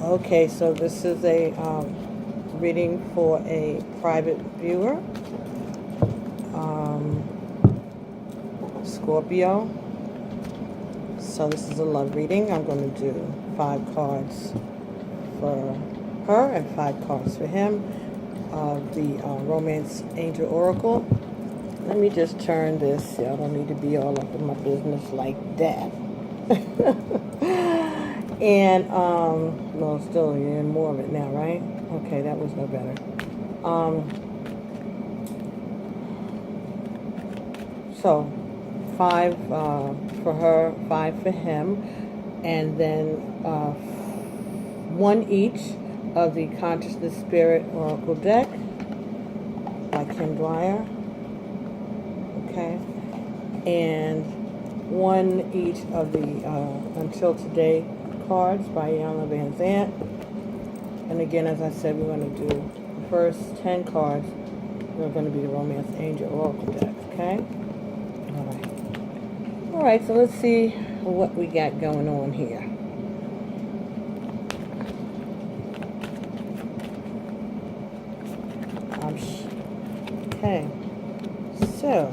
Okay, so this is a reading for a private viewer, Scorpio. So this is a love reading. I'm going to do 5 cards for her and 5 cards for him of the Romance Angel Oracle. Let me just turn this. I don't need to be all up in my business like that. And, well, still, you're in more of it now, right? Okay, that was no better. So, 5 for her, 5 for him, and then 1 each of the Consciousness Spirit Oracle deck by Kim Dwyer. Okay, and 1 each of the Until Today cards by Yana Van Zant. And again, as I said, we're going to do the first 10 cards. They're going to be the Romance Angel Oracle deck, okay? All right, so let's see what we got going on here. Okay, so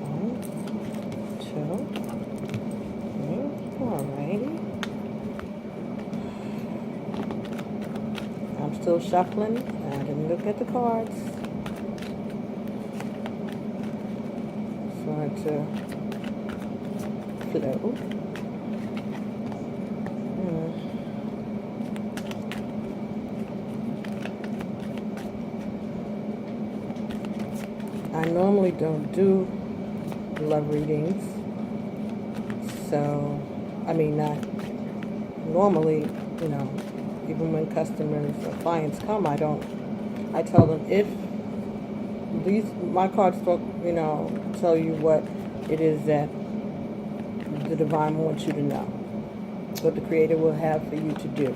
1, 2, 3, alrighty. I'm still shuffling. I didn't look at the cards. Trying to flow. I normally don't do love readings, so, I mean, not normally, you know, even when customers or clients come, I tell them if my cards talk, you know, tell you what it is that the divine wants you to know, what the Creator will have for you to do.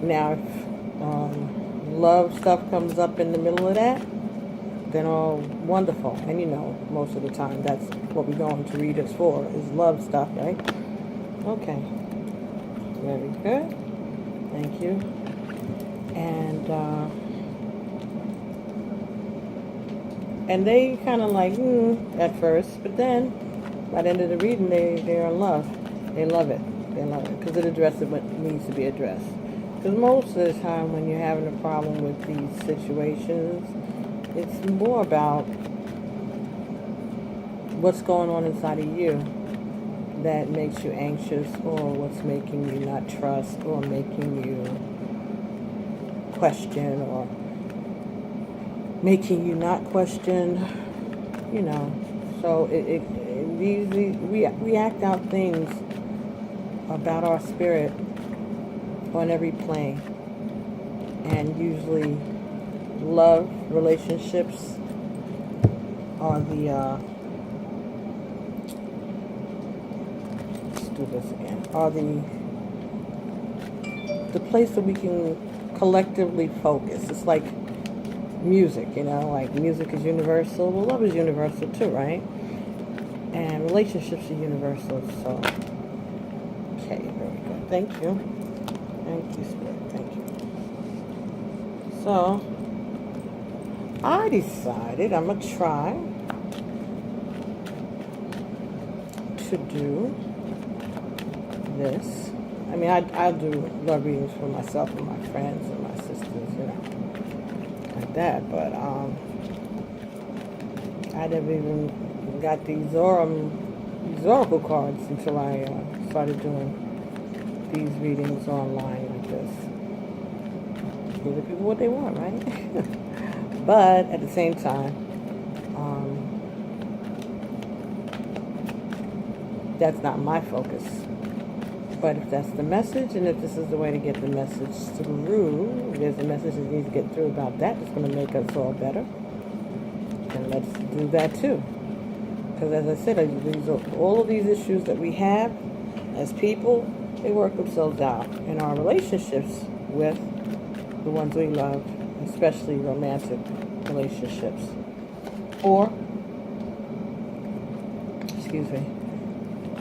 Now, if love stuff comes up in the middle of that, then all wonderful. And you know, most of the time, that's what we're going to read us for, is love stuff, right? Okay. Very good. Thank you. And they kind of like, at first, but then, by the end of the reading, they're in love. They love it. They love it, because it addresses what needs to be addressed. Because most of the time, when you're having a problem with these situations, it's more about what's going on inside of you that makes you anxious, or what's making you not trust, or making you question, or making you not question, you know. So we act out things about our spirit on every plane, and usually love relationships are the let's do this again, are the place that we can collectively focus. It's like music, you know, like music is universal. Well, love is universal too, right? And relationships are universal. So, okay, very good. Thank you. Thank you, Spirit. Thank you. So, I decided I'm going to try to do this. I mean, I'll do love readings for myself and my friends and my sisters, you know, like that. But I never even got these oracle cards until I started doing these readings online like this. Give the people what they want, right? But at the same time, that's not my focus. But if that's the message, and if this is the way to get the message through, if there's a message that needs to get through about that, that's going to make us all better, then let's do that too. Because as I said, all of these issues that we have as people, they work themselves out in our relationships with the ones we love, especially romantic relationships. Or, excuse me,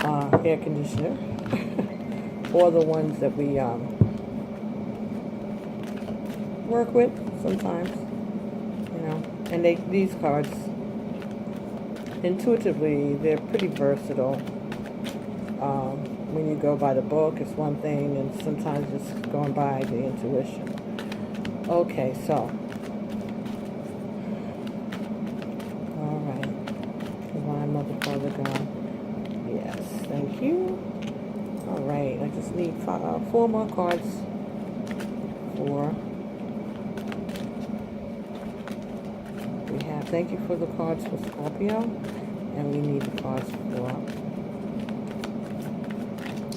air conditioner, or the ones that we work with sometimes, you know. And these cards, intuitively, they're pretty versatile. When you go by the book, it's one thing, and sometimes just going by the intuition. Okay, so, all right, Divine Mother, Father God, yes, thank you. All right, I just need 4 more cards for. We have, thank you for the cards for Scorpio, and we need the cards for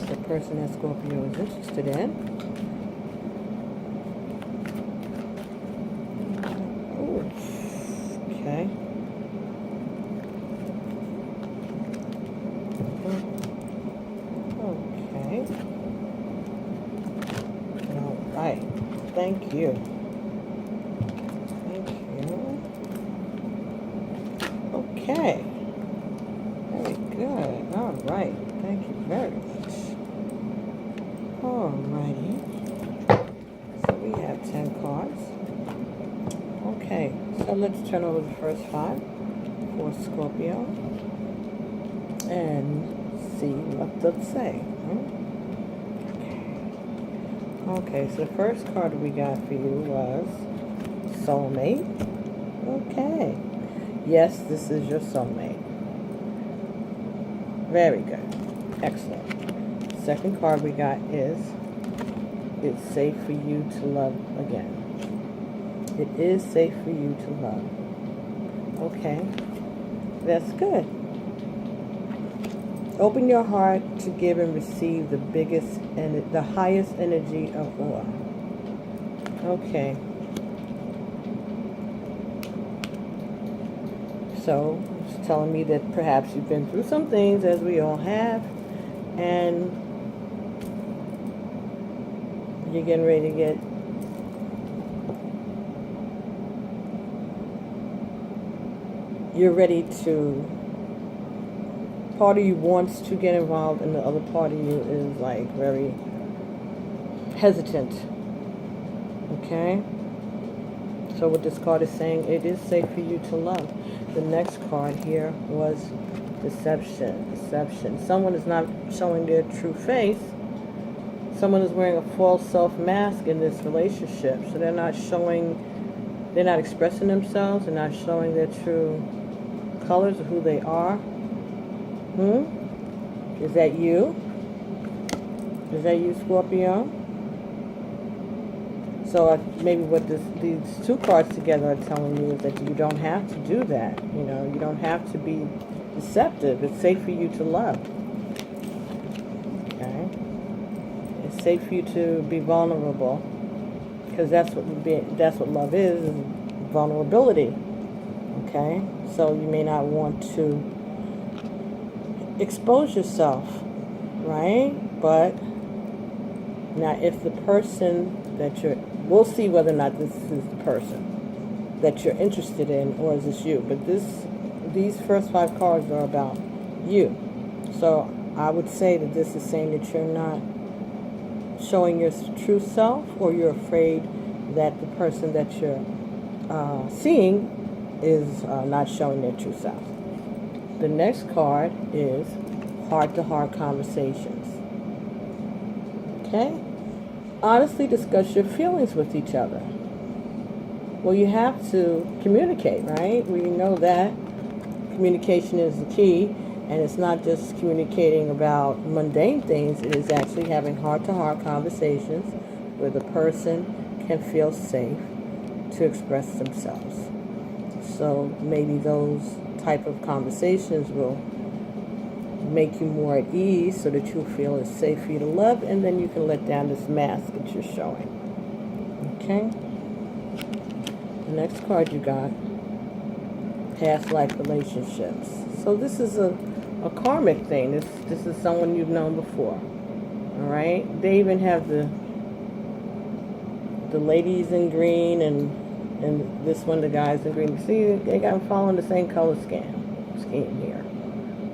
the person that Scorpio is interested in. Ooh, okay. Okay. All right. Thank you. Thank you. Okay. Very good. All right. Thank you very much. Alrighty. So we have 10 cards. Okay. So let's turn over the first 5 for Scorpio and see what they'll say. Okay. So the first card we got for you was Soulmate. Okay. Yes, this is your soulmate. Very good. Excellent. Second card we got is, it's safe for you to love again. It is safe for you to love. Okay. That's good. Open your heart to give and receive the biggest and the highest energy of all. Okay. So, it's telling me that perhaps you've been through some things, as we all have, and you're getting ready to get part of you wants to get involved, and the other part of you is like very hesitant. Okay? So what this card is saying, it is safe for you to love. The next card here was deception. Deception. Someone is not showing their true face. Someone is wearing a false self mask in this relationship. So they're not expressing themselves. They're not showing their true colors of who they are. Is that you? Is that you, Scorpio? So maybe what these 2 cards together are telling you is that you don't have to do that. You know, you don't have to be deceptive. It's safe for you to love. Okay? It's safe for you to be vulnerable, because that's what love is vulnerability. Okay? So you may not want to expose yourself, right? But now if the person that we'll see whether or not this is the person that you're interested in, or is this you. But these first 5 cards are about you. So I would say that this is saying that you're not showing your true self, or you're afraid that the person that you're seeing is not showing their true self. The next card is heart-to-heart conversations. Okay? Honestly discuss your feelings with each other. Well, you have to communicate, right? We know that communication is the key, and it's not just communicating about mundane things. It is actually having heart-to-heart conversations where the person can feel safe to express themselves. So maybe those type of conversations will make you more at ease, so that you'll feel it's safe for you to love, and then you can let down this mask that you're showing. Okay? The next card you got, past life relationships. So this is a karmic thing. This is someone you've known before. All right? They even have the ladies in green, and this one, the guys in green. See, they got following the same color scheme here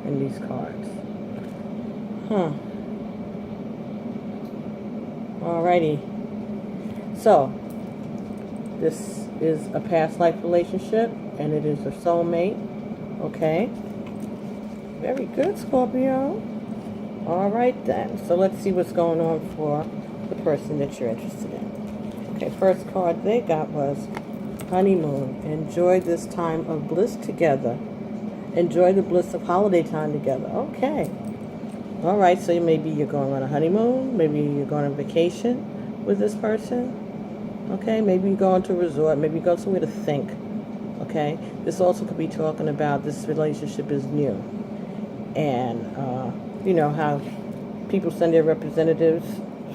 in these cards. Huh. Alrighty. So, this is a past life relationship, and it is a soulmate. Okay. Very good, Scorpio. Alright then. So let's see what's going on for the person that you're interested in. Okay, first card they got was honeymoon. Enjoy this time of bliss together. Enjoy the bliss of holiday time together. Okay. Alright, so maybe you're going on a honeymoon. Maybe you're going on vacation with this person. Okay, maybe you go into a resort. Maybe you go somewhere to think. Okay, this also could be talking about this relationship is new. And, you know, how people send their representatives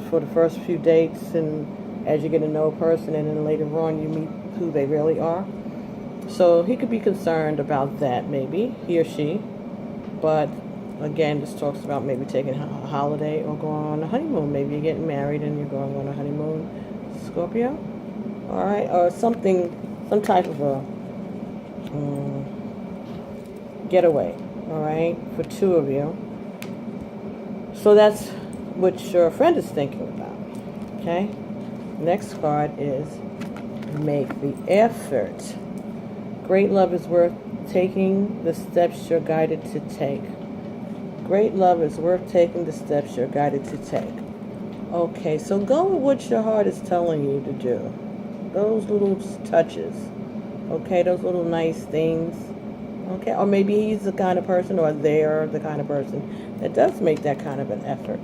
for the first few dates, and as you get to know a person, and then later on you meet who they really are. So he could be concerned about that, maybe, he or she. But, again, this talks about maybe taking a holiday or going on a honeymoon. Maybe you're getting married and you're going on a honeymoon, Scorpio. All right, or something, some type of a getaway, all right, for two of you. So that's what your friend is thinking about, okay? Next card is make the effort. Great love is worth taking the steps you're guided to take. Great love is worth taking the steps you're guided to take. Okay, so go with what your heart is telling you to do. Those little touches, okay, those little nice things, okay? Or maybe he's the kind of person, or they're the kind of person that does make that kind of an effort,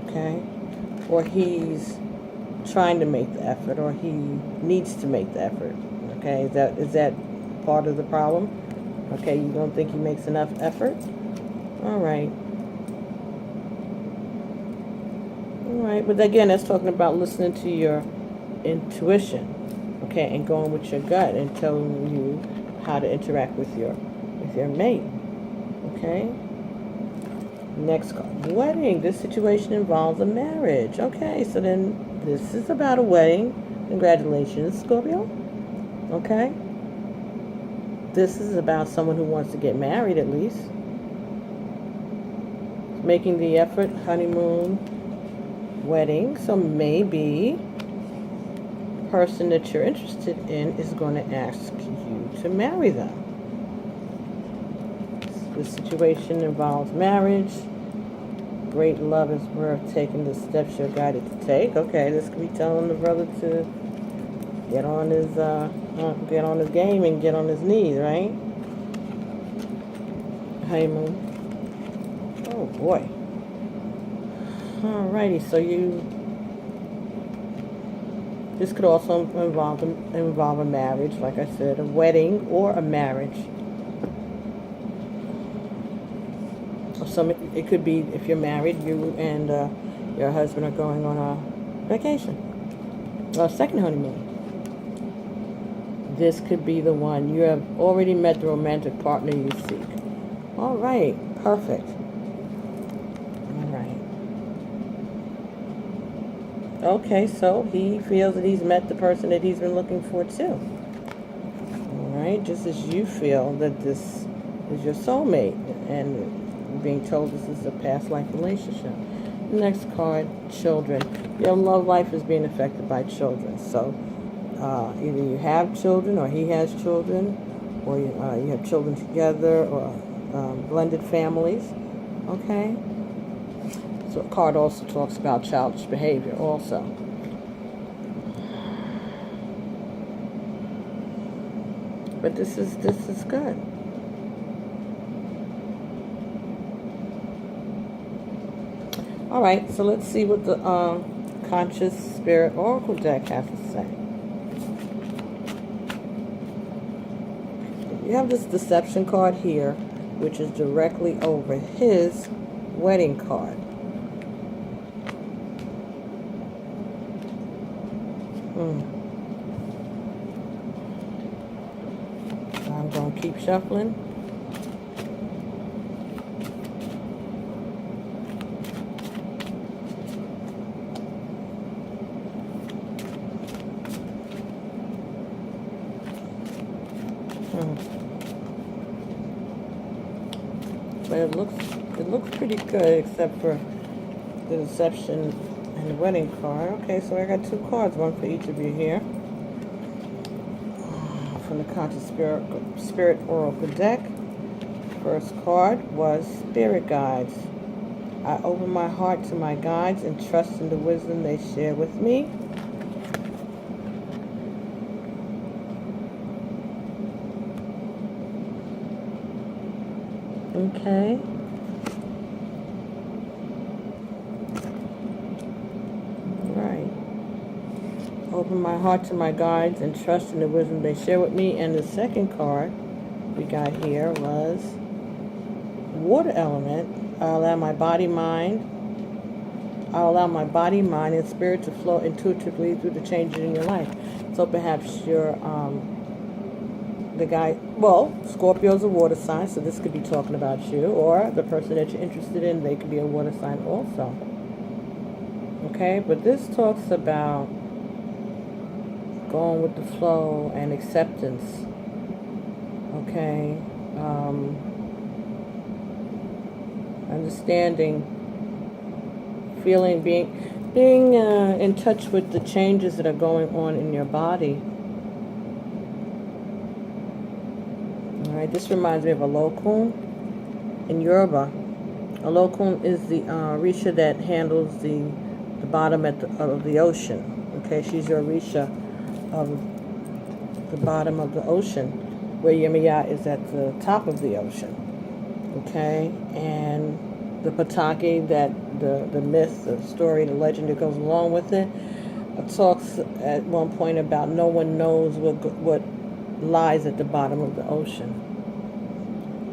okay? Or he's trying to make the effort, or he needs to make the effort, okay? Is that part of the problem? Okay, you don't think he makes enough effort? All right. All right, but again, that's talking about listening to your intuition, okay, and going with your gut and telling you how to interact with your mate, okay? Next card, wedding. This situation involves a marriage. Okay, so then this is about a wedding. Congratulations, Scorpio. Okay? This is about someone who wants to get married, at least. Making the effort, honeymoon, wedding. So maybe the person that you're interested in is going to ask you to marry them. The situation involves marriage. Great love is worth taking the steps you're guided to take. Okay, this could be telling the brother to get on his game and get on his knees, right? Honeymoon. Oh boy. Alrighty, so this could also involve a marriage, like I said, a wedding or a marriage. It could be, if you're married, you and your husband are going on a vacation, a second honeymoon. This could be the one. You have already met the romantic partner you seek. All right, perfect. All right. Okay, so he feels that he's met the person that he's been looking for too. All right, just as you feel that this is your soulmate, and being told this is a past life relationship. Next card, children. Your love life is being affected by children. So either you have children, or he has children, or you have children together, or blended families. Okay? So a card also talks about childish behavior also. But this is good. All right, so let's see what the Conscious Spirit Oracle deck has to say. You have this Deception card here, which is directly over his wedding card. I'm going to keep shuffling. But it looks pretty good, except for the deception and the wedding card. Okay, so I got 2 cards, one for each of you here. From the Conscious Spirit Oracle deck. First card was Spirit Guides. I open my heart to my guides and trust in the wisdom they share with me. Okay. Right. Open my heart to my guides and trust in the wisdom they share with me. And the second card we got here was Water Element. I'll allow my body, mind, and spirit to flow intuitively through the changes in your life. So perhaps you're the guy, well, Scorpio's a water sign, so this could be talking about you, or the person that you're interested in, they could be a water sign also. Okay, but this talks about going with the flow and acceptance. Okay, understanding, feeling, being in touch with the changes that are going on in your body. All right, this reminds me of a Olokun in Yoruba. A Olokun is the Orisha that handles the bottom of the ocean. Okay, she's your Orisha of the bottom of the ocean, where Yemaya is at the top of the ocean. Okay, and the Pataki, that the myth, the story, the legend that goes along with it, talks at one point about no one knows what lies at the bottom of the ocean.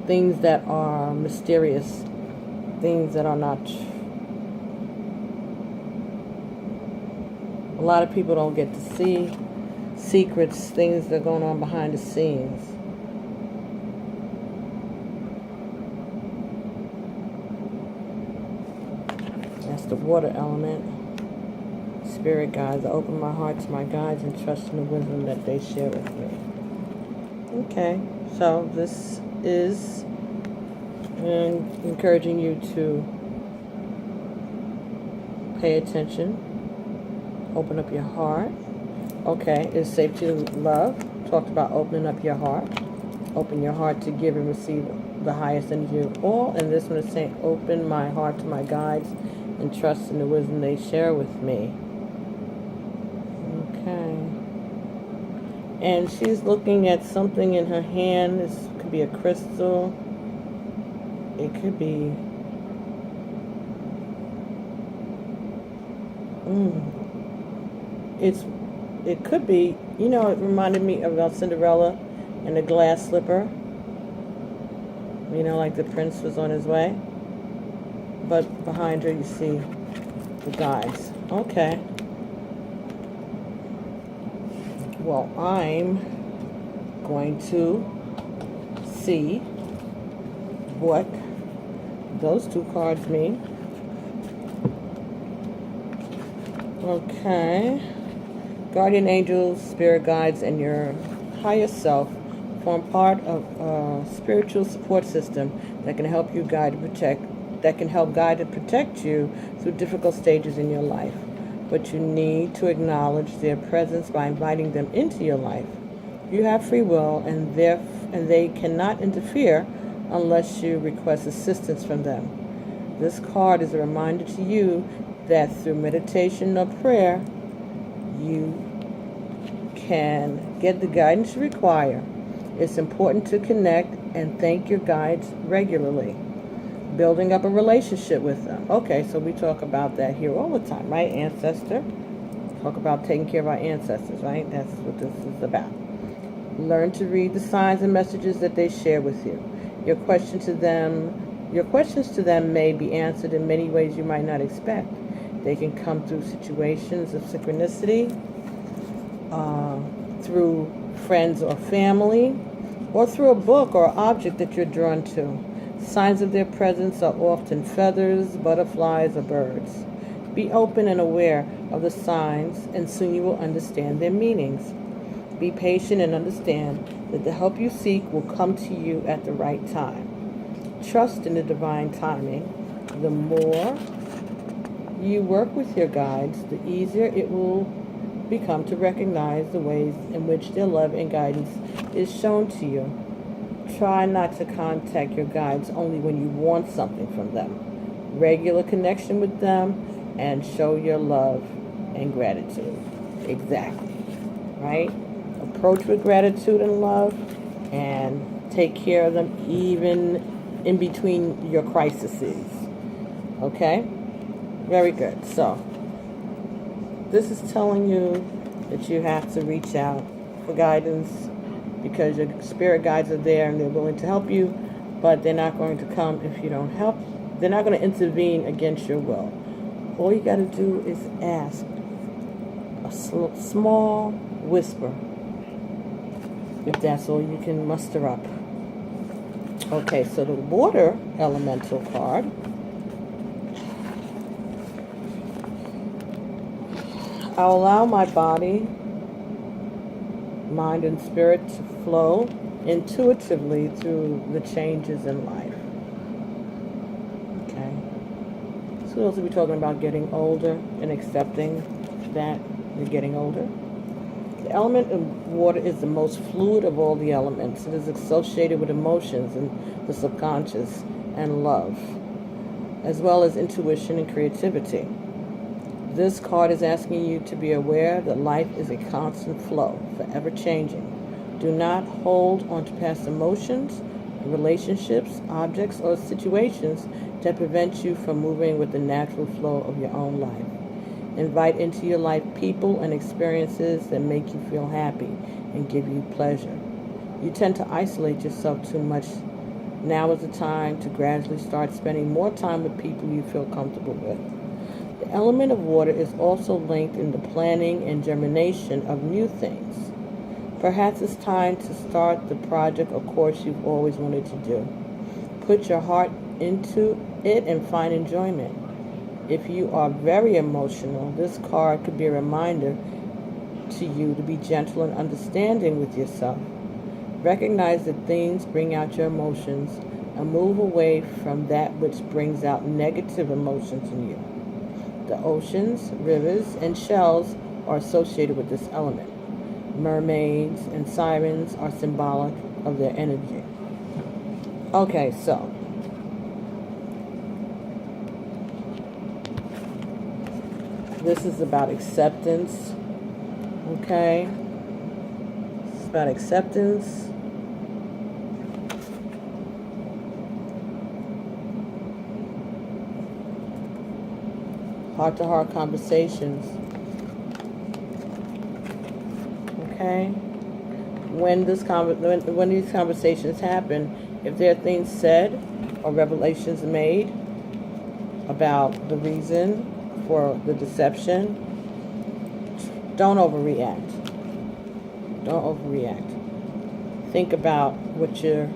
Things that are mysterious, things that are not. A lot of people don't get to see secrets, things that are going on behind the scenes. That's the water element. Spirit guides. I open my heart to my guides and trust in the wisdom that they share with me. Okay, so this is encouraging you to pay attention, open up your heart. Okay, it's safe to love. Talked about opening up your heart. Open your heart to give and receive the highest energy of all. And this one is saying, open my heart to my guides and trust in the wisdom they share with me. Okay. And she's looking at something in her hand. This could be a crystal. It could be it could be, you know, it reminded me about Cinderella and the glass slipper. You know, like the prince was on his way. But behind her you see the guides. Okay. Well, I'm going to see what those 2 cards mean. Okay. Guardian angels, spirit guides, and your higher self form part of a spiritual support system that can help you guide and protect, you through difficult stages in your life. But you need to acknowledge their presence by inviting them into your life. You have free will, and they cannot interfere unless you request assistance from them. This card is a reminder to you that through meditation or prayer, you can get the guidance you require. It's important to connect and thank your guides regularly. Building up a relationship with them. Okay, so we talk about that here all the time, right? Ancestor. Talk about taking care of our ancestors, right? That's what this is about. Learn to read the signs and messages that they share with you. Your questions to them may be answered in many ways you might not expect. They can come through situations of synchronicity, through friends or family, or through a book or object that you're drawn to. Signs of their presence are often feathers, butterflies, or birds. Be open and aware of the signs, and soon you will understand their meanings. Be patient and understand that the help you seek will come to you at the right time. Trust in the divine timing. The more you work with your guides, the easier it will become to recognize the ways in which their love and guidance is shown to you. Try not to contact your guides only when you want something from them. Regular connection with them and show your love and gratitude. Exactly. Right? Approach with gratitude and love and take care of them even in between your crises. Okay? Very good. So, this is telling you that you have to reach out for guidance because your spirit guides are there and they're willing to help you, but they're not going to come if you don't help. They're not going to intervene against your will. All you got to do is ask a small whisper, if that's all you can muster up. Okay, so the water elemental card. I'll allow my body, mind, and spirit to flow intuitively through the changes in life. Okay. So we'll also be talking about getting older and accepting that you're getting older. The element of water is the most fluid of all the elements. It is associated with emotions and the subconscious and love, as well as intuition and creativity. This card is asking you to be aware that life is a constant flow, forever changing. Do not hold on to past emotions, relationships, objects, or situations that prevent you from moving with the natural flow of your own life. Invite into your life people and experiences that make you feel happy and give you pleasure. You tend to isolate yourself too much. Now is the time to gradually start spending more time with people you feel comfortable with. The element of water is also linked in the planning and germination of new things. Perhaps it's time to start the project or course you've always wanted to do. Put your heart into it and find enjoyment. If you are very emotional, this card could be a reminder to you to be gentle and understanding with yourself. Recognize that things bring out your emotions and move away from that which brings out negative emotions in you. The oceans, rivers, and shells are associated with this element. Mermaids and sirens are symbolic of their energy. Okay, so this is about acceptance. Okay? It's about acceptance. Heart-to-heart conversations. Okay? When these conversations happen, if there are things said or revelations made about the reason for the deception, don't overreact. Don't overreact. Think about what you're.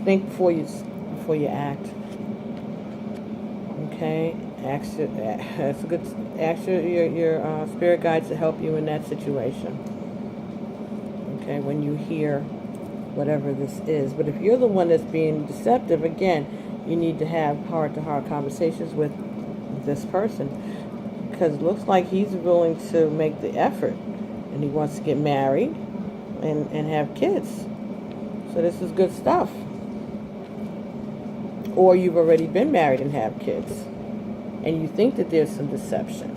Think before you act. Okay. Ask your spirit guides to help you in that situation. Okay, when you hear whatever this is. But if you're the one that's being deceptive, again, you need to have heart-to-heart conversations with this person, because it looks like he's willing to make the effort and he wants to get married and have kids. So this is good stuff. Or you've already been married and have kids, and you think that there's some deception.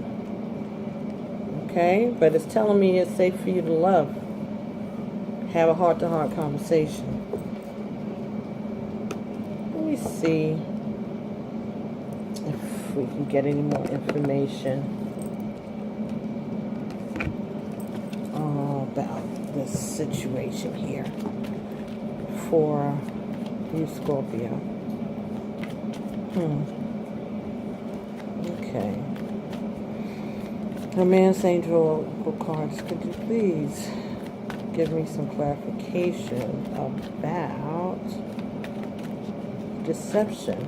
Okay? But it's telling me it's safe for you to love. Have a heart-to-heart conversation. Let me see if we can get any more information about this situation here for you, Scorpio. Okay. Romance Angel cards, could you please give me some clarification about deception?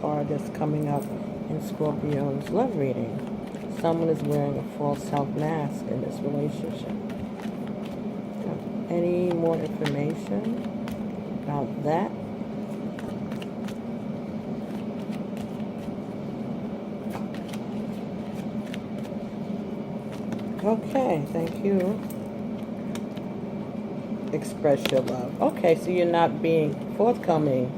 Card that's coming up in Scorpio's love reading. Someone is wearing a false health mask in this relationship. Any more information? about that. Okay, thank you. Express your love. Okay, so you're not being forthcoming.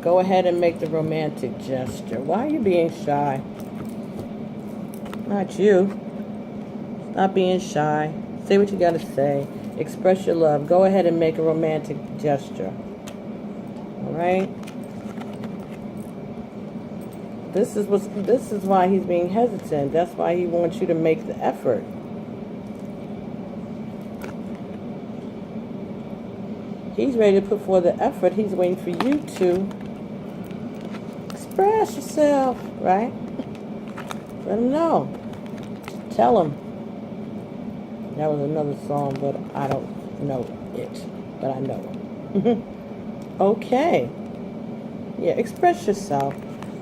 Go ahead and make the romantic gesture. Why are you being shy? Not you. Stop being shy. Say what you gotta say. Express your love. Go ahead and make a romantic gesture. Alright? This is why he's being hesitant. That's why he wants you to make the effort. He's ready to put forth the effort. He's waiting for you to express yourself, right? Let him know. Tell him. That was another song, but I don't know it. But I know it. Okay. Yeah, express yourself.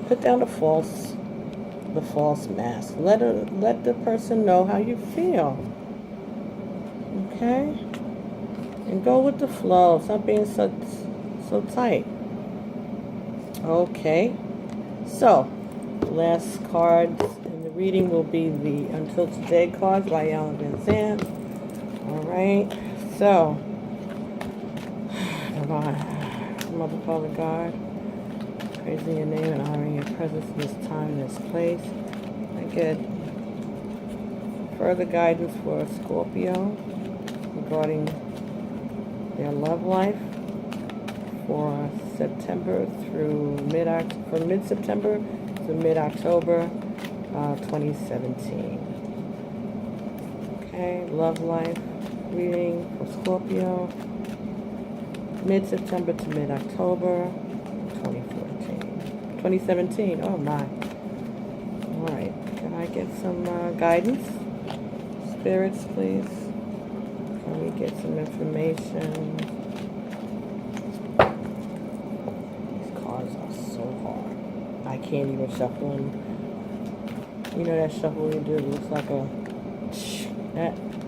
Put down the false mask. Let the person know how you feel. Okay? And go with the flow. Stop being so tight. Okay. So, last cards in the reading will be the Until Today cards by Alan Van Zandt. Alright. So, Mother, Father, God, praising your name and honoring your presence in this time and this place. I get further guidance for Scorpio regarding their love life for September through mid-September to mid-October 2017. Okay, love life reading for Scorpio, mid-September to mid-October 2017. Oh my. Alright, can I get some guidance? Spirits, please. Can we get some information? These cards are so hard. I can't even shuffle them. You know that shuffle you do? It looks like a...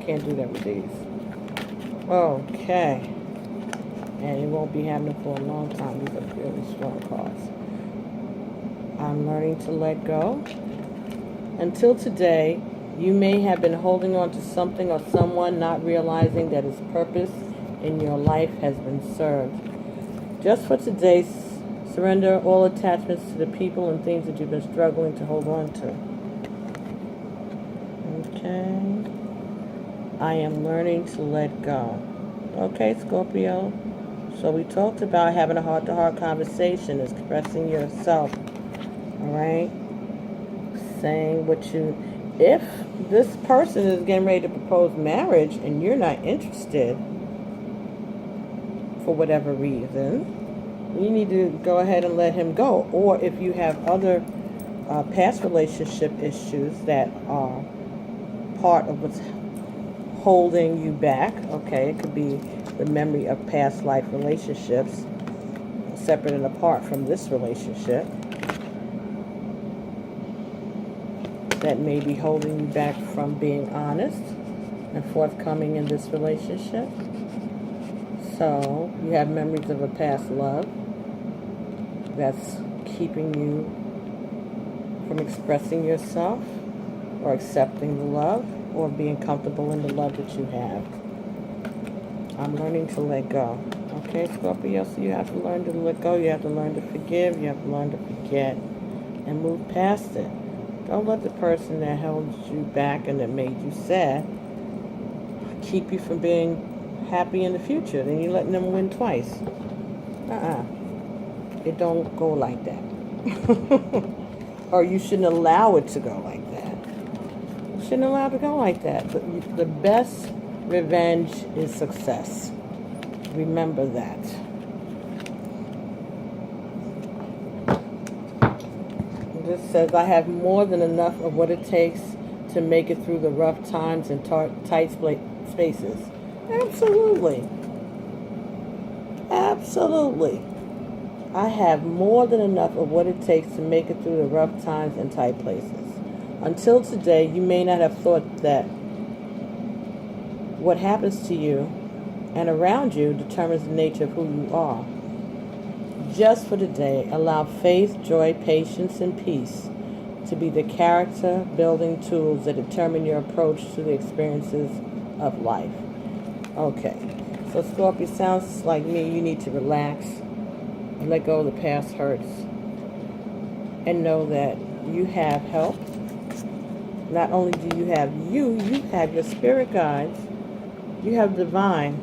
Can't do that with these. Okay. And it won't be happening for a long time. These are really strong cards. I'm learning to let go. Until today, you may have been holding on to something or someone, not realizing that its purpose in your life has been served. Just for today, surrender all attachments to the people and things that you've been struggling to hold on to. Okay. I am learning to let go. Okay, Scorpio. So we talked about having a heart-to-heart conversation, expressing yourself. Alright? Saying what you... If this person is getting ready to propose marriage and you're not interested for whatever reason, you need to go ahead and let him go. Or if you have other past relationship issues that are part of what's holding you back, okay, it could be the memory of past life relationships, separate and apart from this relationship, that may be holding you back from being honest and forthcoming in this relationship. So, you have memories of a past love that's keeping you from expressing yourself or accepting the love or being comfortable in the love that you have. I'm learning to let go. Okay, Scorpio, so you have to learn to let go. You have to learn to forgive. You have to learn to forget and move past it. Don't let the person that held you back and that made you sad keep you from being happy in the future. Then you're letting them win twice. It don't go like that. Or you shouldn't allow it to go like that. You shouldn't allow it to go like that. But the best revenge is success. Remember that. This says, I have more than enough of what it takes to make it through the rough times and tight spaces. Absolutely. Absolutely. I have more than enough of what it takes to make it through the rough times and tight places. Until today, you may not have thought that what happens to you and around you determines the nature of who you are. Just for today, allow faith, joy, patience, and peace to be the character-building tools that determine your approach to the experiences of life. Okay, so Scorpio, sounds like me, you need to relax and let go of the past hurts and know that you have help. Not only do you have your spirit guides, you have divine.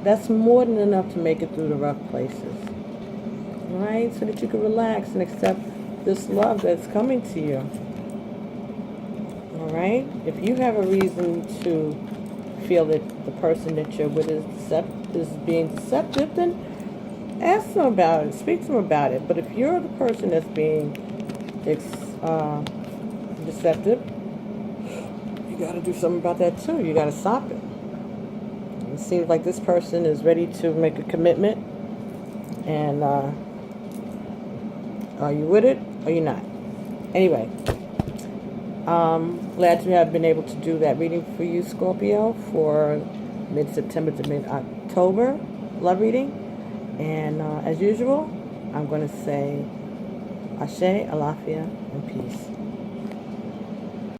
That's more than enough to make it through the rough places. All right? So that you can relax and accept this love that's coming to you. All right? If you have a reason to feel that the person that you're with is being deceptive, then ask them about it. Speak to them about it. But if you're the person that's being deceptive, you got to do something about that too. You got to stop it. It seems like this person is ready to make a commitment, and are you with it or you not? Anyway, glad to have been able to do that reading for you, Scorpio, for mid-September to mid-October love reading. And as usual, I'm going to say Ashe, Alafia, and peace.